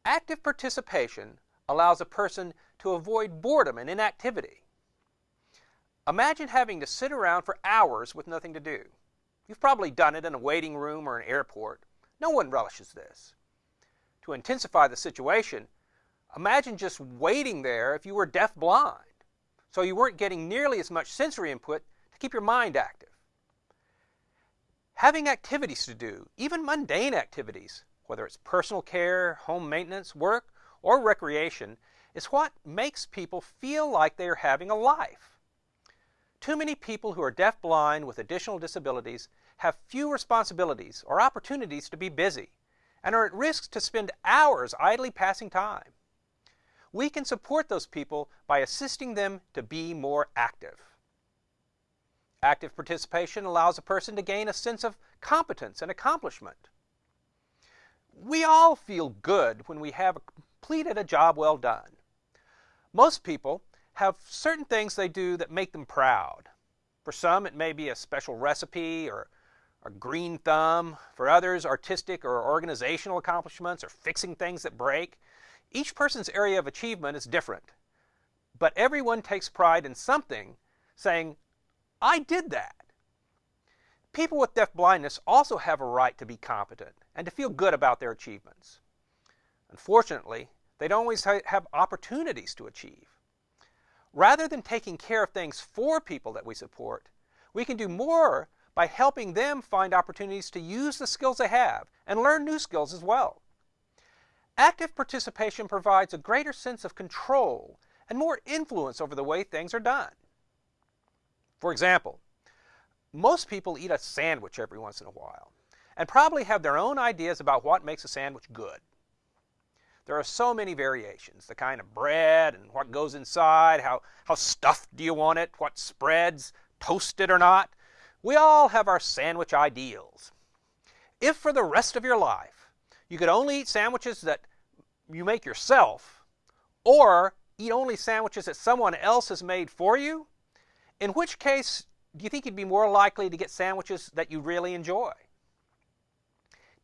Active participation allows a person to avoid boredom and inactivity. Imagine having to sit around for hours with nothing to do. You've probably done it in a waiting room or an airport. No one relishes this. To intensify the situation, imagine just waiting there if you were deaf-blind, so you weren't getting nearly as much sensory input to keep your mind active. Having activities to do, even mundane activities, whether it's personal care, home maintenance, work, or recreation, is what makes people feel like they are having a life. Too many people who are deaf-blind with additional disabilities have few responsibilities or opportunities to be busy and are at risk to spend hours idly passing time. We can support those people by assisting them to be more active. Active participation allows a person to gain a sense of competence and accomplishment. We all feel good when we have completed a job well done. Most people have certain things they do that make them proud. For some, it may be a special recipe or a green thumb. For others, artistic or organizational accomplishments or fixing things that break. Each person's area of achievement is different. But everyone takes pride in something, saying, "I did that." People with deaf-blindness also have a right to be competent and to feel good about their achievements. Unfortunately, they don't always have opportunities to achieve. Rather than taking care of things for people that we support, we can do more by helping them find opportunities to use the skills they have and learn new skills as well. Active participation provides a greater sense of control and more influence over the way things are done. For example, most people eat a sandwich every once in a while and probably have their own ideas about what makes a sandwich good. There are so many variations, the kind of bread and what goes inside, how stuffed do you want it, what spreads, toasted or not. We all have our sandwich ideals. If for the rest of your life you could only eat sandwiches that you make yourself, or eat only sandwiches that someone else has made for you, in which case do you think you'd be more likely to get sandwiches that you really enjoy?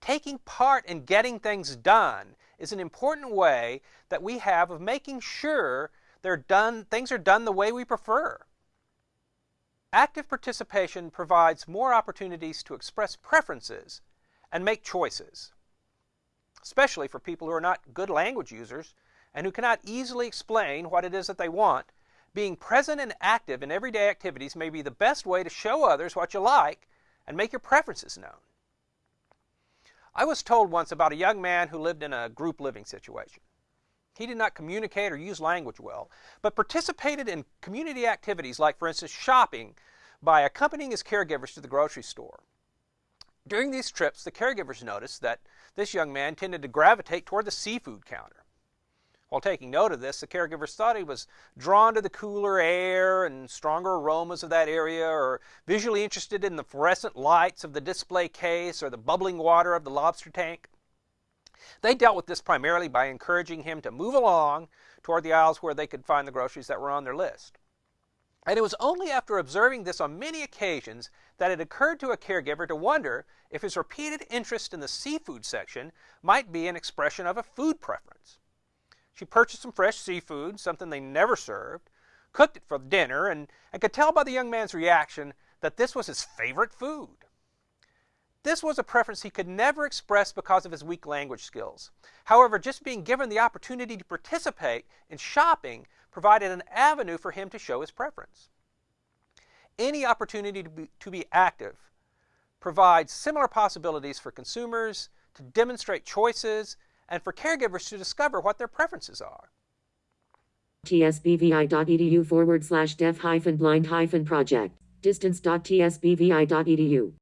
Taking part in getting things done is an important way that we have of making sure things are done the way we prefer. Active participation provides more opportunities to express preferences and make choices, especially for people who are not good language users and who cannot easily explain what it is that they want. Being present and active in everyday activities may be the best way to show others what you like and make your preferences known. I was told once about a young man who lived in a group living situation. He did not communicate or use language well, but participated in community activities like, for instance, shopping by accompanying his caregivers to the grocery store. During these trips, the caregivers noticed that this young man tended to gravitate toward the seafood counter. While taking note of this, the caregivers thought he was drawn to the cooler air and stronger aromas of that area, or visually interested in the fluorescent lights of the display case or the bubbling water of the lobster tank. They dealt with this primarily by encouraging him to move along toward the aisles where they could find the groceries that were on their list. And it was only after observing this on many occasions that it occurred to a caregiver to wonder if his repeated interest in the seafood section might be an expression of a food preference. She purchased some fresh seafood, something they never served, cooked it for dinner, and could tell by the young man's reaction that this was his favorite food. This was a preference he could never express because of his weak language skills. However, just being given the opportunity to participate in shopping provided an avenue for him to show his preference. Any opportunity to be active provides similar possibilities for consumers to demonstrate choices and for caregivers to discover what their preferences are. tsbvi.edu/deaf-blind-project. Distance.tsbvi.edu